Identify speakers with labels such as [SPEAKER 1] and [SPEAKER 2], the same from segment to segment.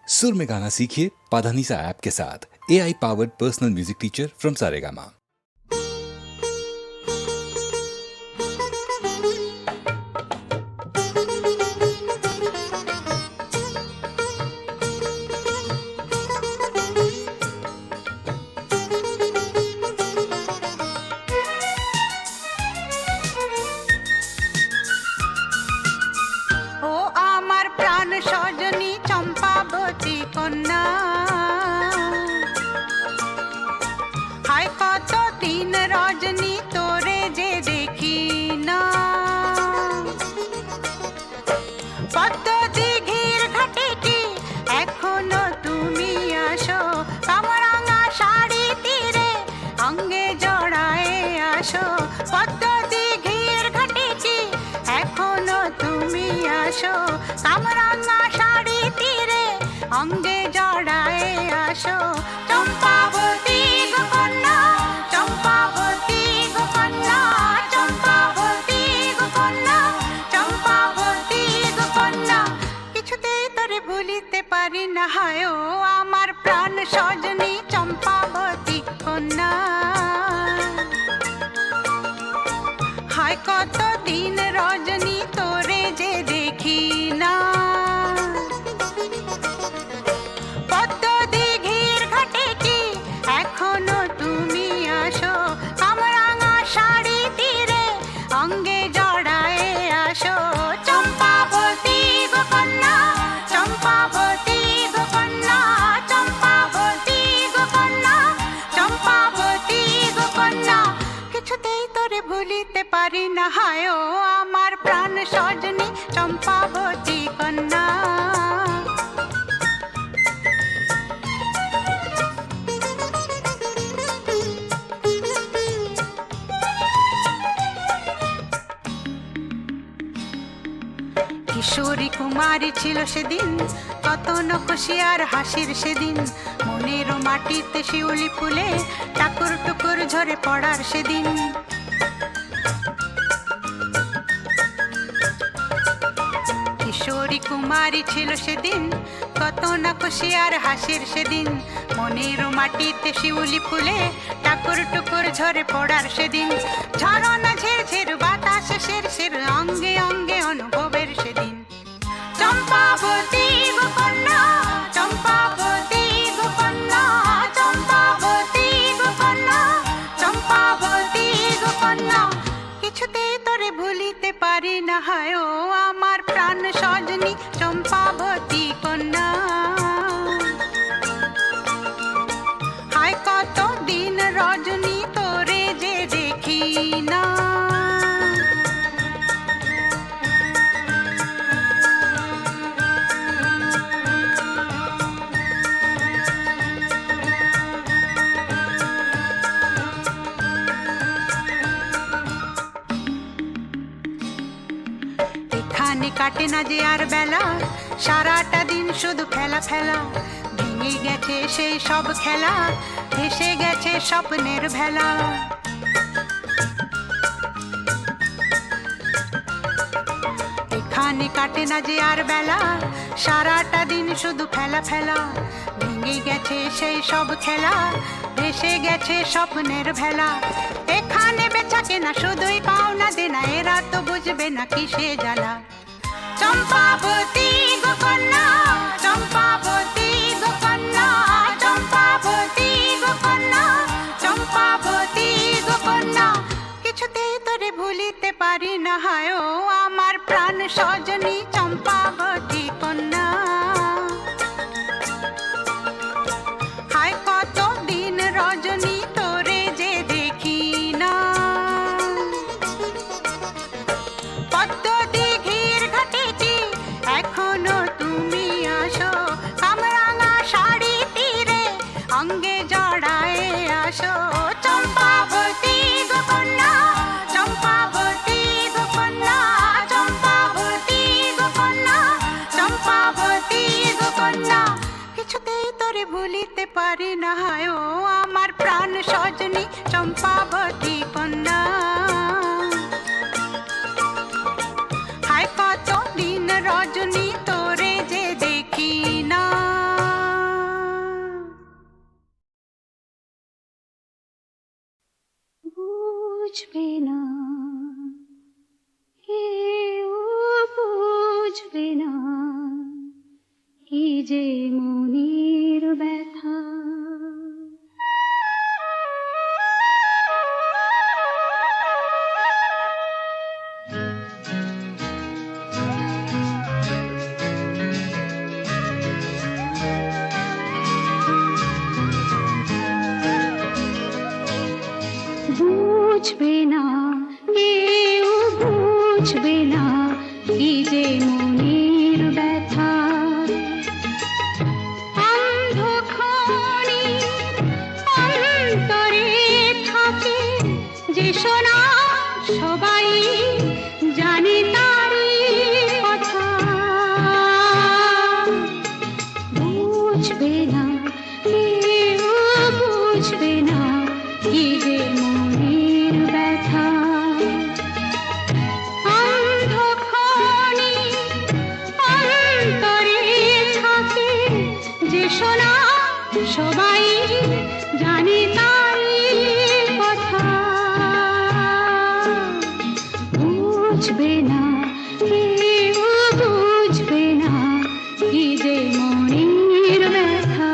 [SPEAKER 1] सुर में गाना सीखिए पाधानीसा ऐप के साथ। AI powered personal music teacher from Saregama.
[SPEAKER 2] কামরাঙা শাড়ি তীরে অঙ্গে জড়ায়ে আসো চম্পাবতী গো কন্যা, চম্পাবতী গো কন্যা, চম্পাবতী গো কন্যা, চম্পাবতী গো কন্যা। কিছুতেই তোরে ভুলিতে পারি না হায় ও আমার প্রাণ সজনী চম্পাবতী কন্যা। হায় কত দিন রজনী তোরে যে দেখি না, পদ্ম দিঘির ঘাটে কি এখনো তুমি আসো, কামরাঙা শাড়ি তীরে অঙ্গে জড়ায়ে আসো চম্পাবতী গো কন্যা, চম্পাবতী গো কন্যা, চম্পাবতী গো কন্যা, চম্পাবতী গো কন্যা। কিছুতেই তোরে ভুলিতে পারি না হায় ও আমার প্রাণ সজনী চম্পাবতী কন্যা। কিশোরী কুমারী ছিল সেদিন, কত নখসি আর হাসির সেদিন, মনের মাটিতে শিউলি ফুলে টাকুর টুকুর ঝরে পড়ার সেদিন। কিশোরী কুমারী ছিল সেদিন, কত নখসি আর হাসির সেদিন, মনের মাটিতে শিউলি ফুলে টাকুর টুকুর ঝরে পড়ার সেদিন। ঝরনা ঝিরঝির বাতাস শিরশির অঙ্গে অঙ্গে অনুভবের সেদিন। চম্পাবতী গো কন্যা, চম্পাবতী গো কন্যা, চম্পাবতী গো কন্যা, চম্পাবতী গো কন্যা। কিছুতেই তোরে ভুলিতে পারি না হায় ও আমার প্রাণ সজনী চম্পাবতী কন্যা। হায় কত দিন রজনী তোরে যে দেখি না। এখানে কাটে না যে আর বেলা, সারাটা দিন শুধু খেলা ফেলা, ভেঙে গেছে সেই সব খেলা, ভেসে গেছে স্বপ্নের ভেলা। এখানে কাটে না যে আর বেলা, সারাটা দিন শুধু খেলা ফেলা, ভেঙে গেছে সেই সব খেলা, ভেসে গেছে স্বপ্নের ভেলা। এখানে বেচা কেনা শুধুই পাওনা দেনা, এরা তো বুঝবে না কিসে জ্বালা। চম্পাবতী গো কন্যা, চম্পাবতী গো কন্যা, চম্পাবতী গো কন্যা, চম্পাবতী গো কন্যা। কিছুতেই তোরে ভুলিতে পারি না হায় ও আমার প্রাণ সজনী চম্পাবতী কন্যা। হায় কত দিন রজনী তোরে যে দেখি না। পদ্ম দিঘির ঘাটে কি এখনো তুমি আসো, কামরাঙা শাড়ি তীরে অঙ্গে জড়ায়ে আসো চম্পাবতী গো কন্যা, চম্পাবতী গো কন্যা, চম্পাবতী গো কন্যা, চম্পাবতী গো কন্যা। কিছুতেই তোরে ভুলিতে পারি না হায় ও আমার প্রাণ সজনী চম্পাবতী কন্যা। হায় কত দিন রজনী তোরে যে দেখি না।
[SPEAKER 3] বুঝবে না, কেউ বুঝবে না, কি যে মনের ব্যথা। বুঝবে না, কেউ বুঝবে না, কি যে মনের ব্যথা। অন্ধক্ষণির অন্তরে থাকে যে শোনা, সবাই জানে তারই কথা। বুঝবে না, কেউ বুঝবে না, কি যে মনের ব্যথা। অন্ধক্ষণির অন্তরে থাকে যে শোনা, সবাই জানে তারই কথা। বুঝবে না, কেউ বুঝবে না, কি যে মনের ব্যথা।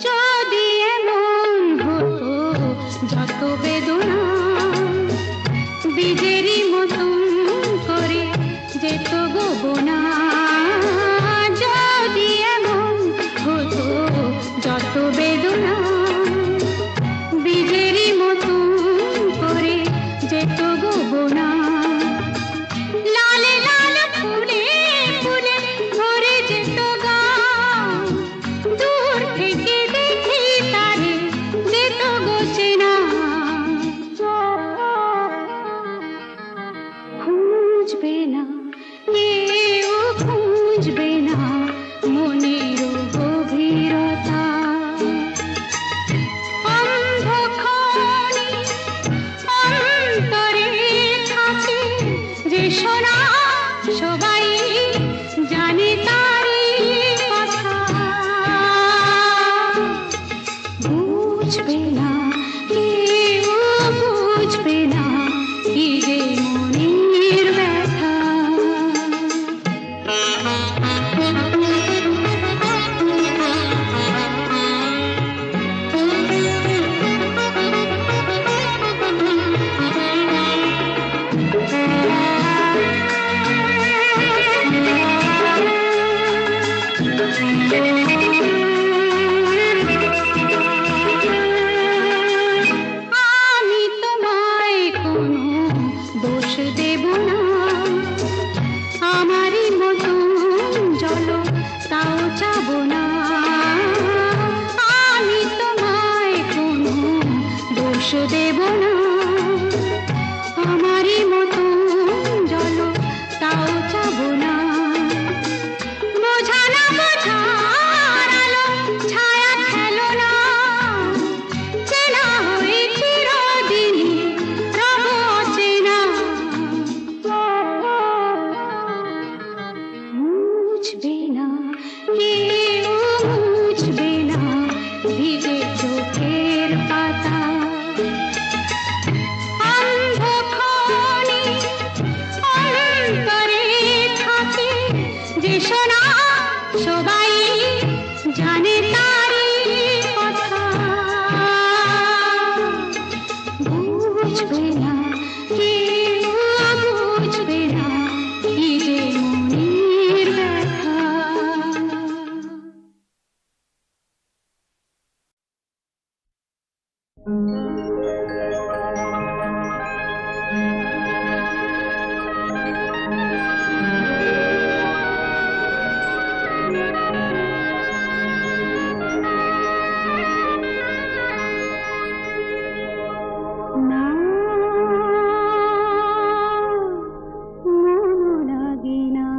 [SPEAKER 3] যদি এমন হতো, যত বেদনা বীজেরই মতন করে যেত গোবনা। যদি এমন হতো, যত বেদনা বীজেরই মতন করে যেত গোবনা। লালে লাল ফুলে ফুলে ভরে যেত গান, দূর থেকে দেখি তারে যেত গোচেনা। খুঁজবে না, কেউ খুঁজবে না, মনের গভীরতা। অন্ধক্ষণির অন্তরে থাকে যে শোনা, সবাই জানে তারই কথা। বুঝবে না, কেউ বুঝবে না, কি যে মনের ব্যথা। আমি তোমায় কোনো দোষ দেব না, আমারই মতন চলো তাও চাবো না। আমি তোমায় কোনো দোষ দেব না, আমারই মতন চলো তাও চাবো না। বোঝা না বোঝার আলো ছায়া খেলো না, চেনা হয়ে চিরদিনই রব অচেনা। বুঝবে না, কেউ বুঝবে না, ভিজে চোখের পাতা। অন্ধক্ষণির অন্তরে থাকে যে শোনা, সবাই জানে তারই কথা। বুঝবে না, কেউ বুঝবে না, কি যে মনের ব্যথা। না, মন লাগে না।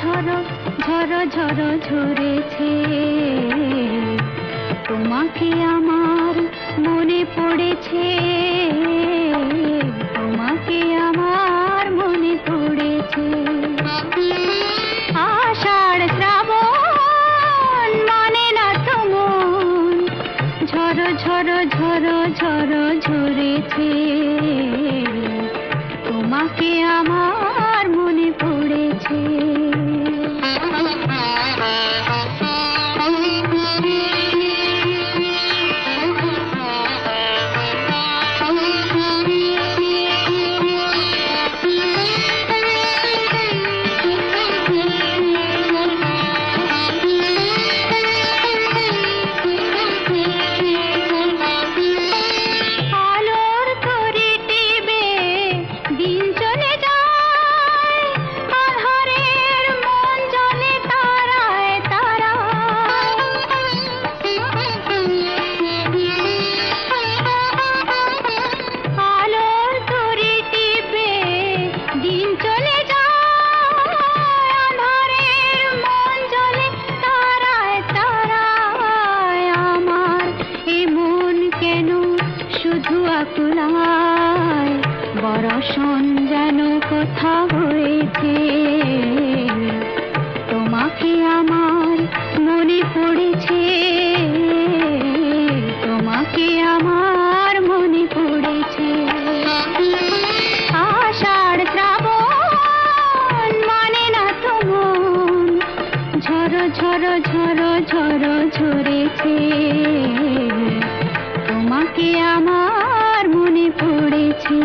[SPEAKER 3] ঝরো ঝরো ঝরো ঝরেছে তোমাকে আমার মনে পড়েছে তোমাকে আমার মনে পড়েছে আষাঢ় শ্রাবণ মানে না তো মন ঝরো ঝরো ঝরো ঝরো ঝরেছে তোমাকে আমার মনে পড়েছে বরষণ যেন কোথা হয়েছে তোমাকে আমার মনে পড়েছে তোমাকে আমার মনে পড়েছে আষাঢ় শ্রাবণ মানে না তো মন ঝরো ঝরো ঝরো ঝরো ঝরেছে তোমাকে আমার মনে পড়েছে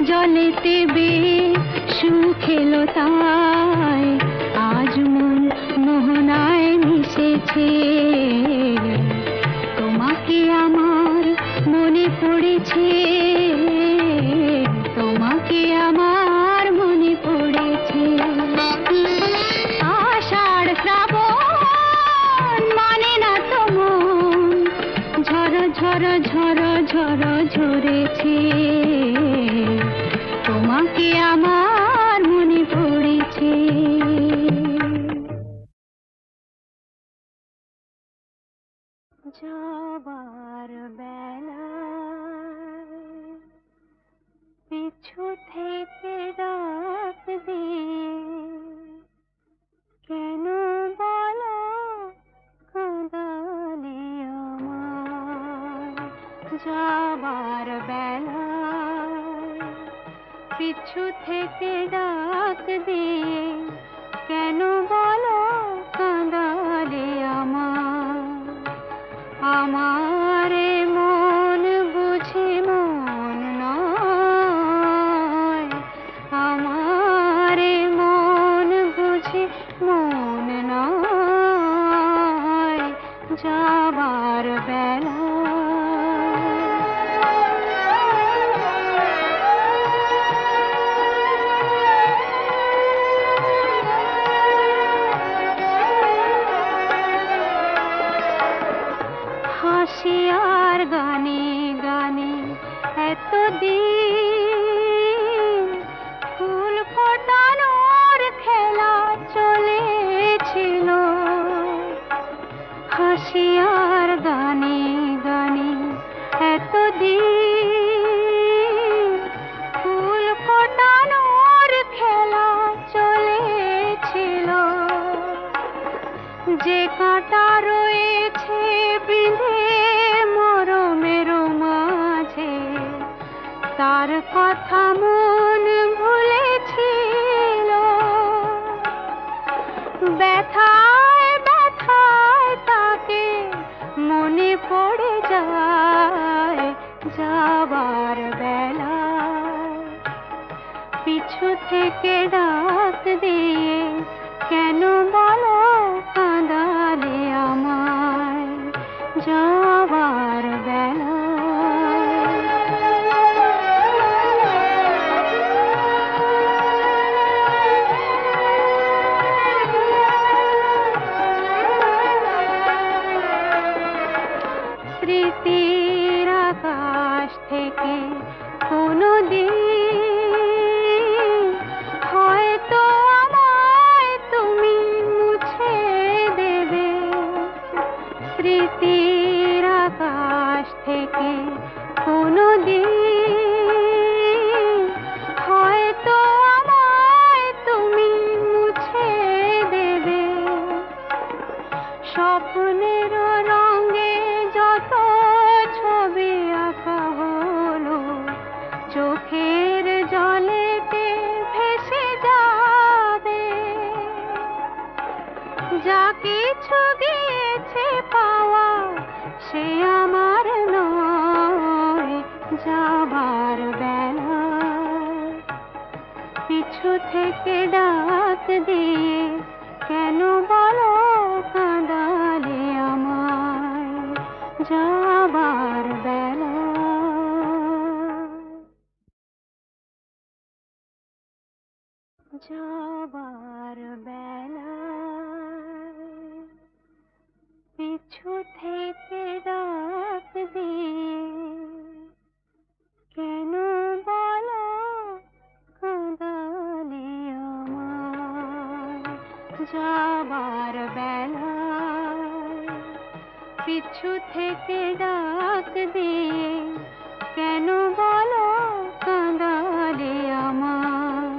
[SPEAKER 3] জলেতে বে সুখেলো তাই আজ মন মোহনায় মিশেছে তোমাকে আমার মনে পড়েছে তোমাকে আমার মনে পড়েছে আষাঢ় শ্রাবণ মানে না তো মন ঝরো ঝরো ঝরো ঝরো ঝরেছে তোমাকে আমার মনে পড়েছে যাবার বেলা পিছু থেকে ডাক দিয়ে কেন বলো কাঁদালে আমার যাবার বেলা পিছু থেকে ডাক দিয়ে কেন বলো কাঁদালে আমার মন বুঝি মন নয় আমার মন বুঝি মন নয় যাবার বেলা হাসিয়ার গানে গানে এতদিন ফুল ফোটানোর খেলা চলেছিল হাসিয়ার গানে গানে এতদিন ফুল ফোটানোর খেলা চলেছিল যে কাঁটা রয়েছে বিঁধে মরমের মাঝে তার কথা কথা মন ভুলেছিল, ব্যথায় ব্যথায় তাকে মনে পড়ে যায় যাবার বেলা। পিছু থেকে ডাক দিয়ে কেন বলো কাঁদালে আমায় যাবার বেলা। স্মৃতির আকাশ থেকে কোনো দিন হয়তো আমায় তুমি মুছে দেবে। স্মৃতির আকাশ থেকে কোনো দিন হয়তো আমায় তুমি মুছে দেবে। স্বপ্নের রঙে যত ছবি আঁকা হলো চোখের জলেতে ভেসে যাবে। যা কিছু গিয়েছে পাওয়া সে আমার নয় যাবার বেলা। পিছু থেকে ডাক দিয়ে কেন বলো কাঁদালে আমায় যাবার বেলা। যাবার বেলা পিছু থেকে ডাক দিয়ে কেন বলো কাঁদালে আমায় যাবার বেলা। পিছু থেকে ডাক দিয়ে কেন বলো কাঁদালে আমায়।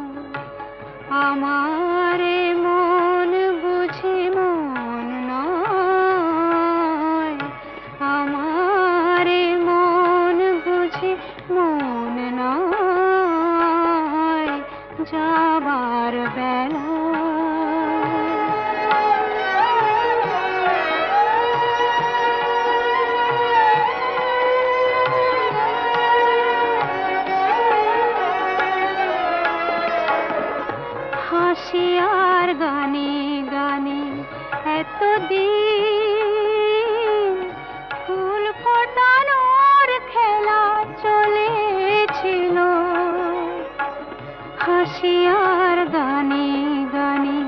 [SPEAKER 3] আমার মন বুঝি মন নয়, আমার মন বুঝি মন নয় যাবার বেলা। হাসি আর গানে গানে এতদিন ফুল ফোটানোর খেলা চলেছিল। হাসি আর গানে গানে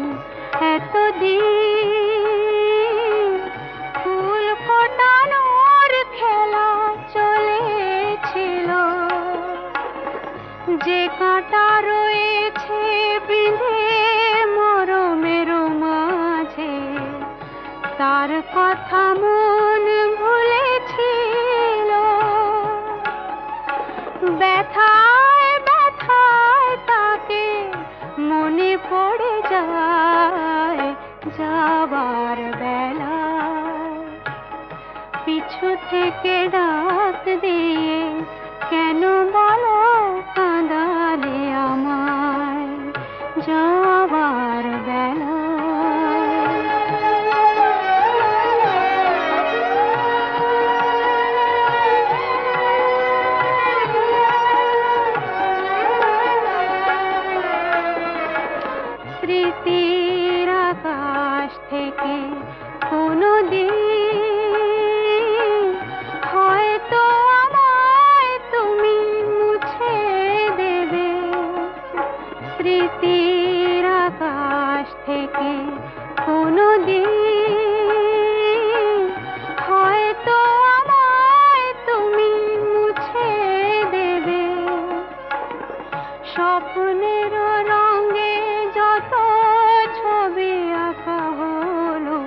[SPEAKER 3] এতদিন ফুল ফোটানোর খেলা চলেছিল। যে কাঁটা রয়েছে বিঁধে মরমের মাঝে তার কথা মন ভুলেছিল। ব্যথায় ব্যথায় তাকে মনে পড়ে যায় যাবার বেলা। পিছু থেকে ডাক দিয়ে কেন বলো কাঁদালে আমায় যাবার বেলা। স্মৃতির আকাশ থেকে কোনো দিন হয়তো আমায় তুমি মুছে দেবে। স্মৃতির আকাশ থেকে কোনো দিন হয়তো আমায় তুমি মুছে দেবে। স্বপ্নের রঙে যত ছবি আঁকা হলো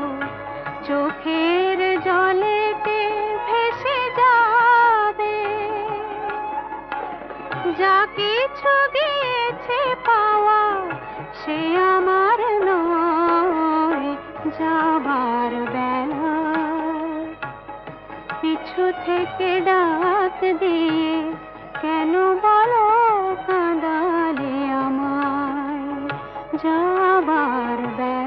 [SPEAKER 3] চোখের জলেতে ভেসে যাবে। যা কিছু গিয়েছে পাওয়া সে আমার নয় যাবার বেলা। পিছু থেকে ডাক দিয়ে কেন বলো যাবার বেলা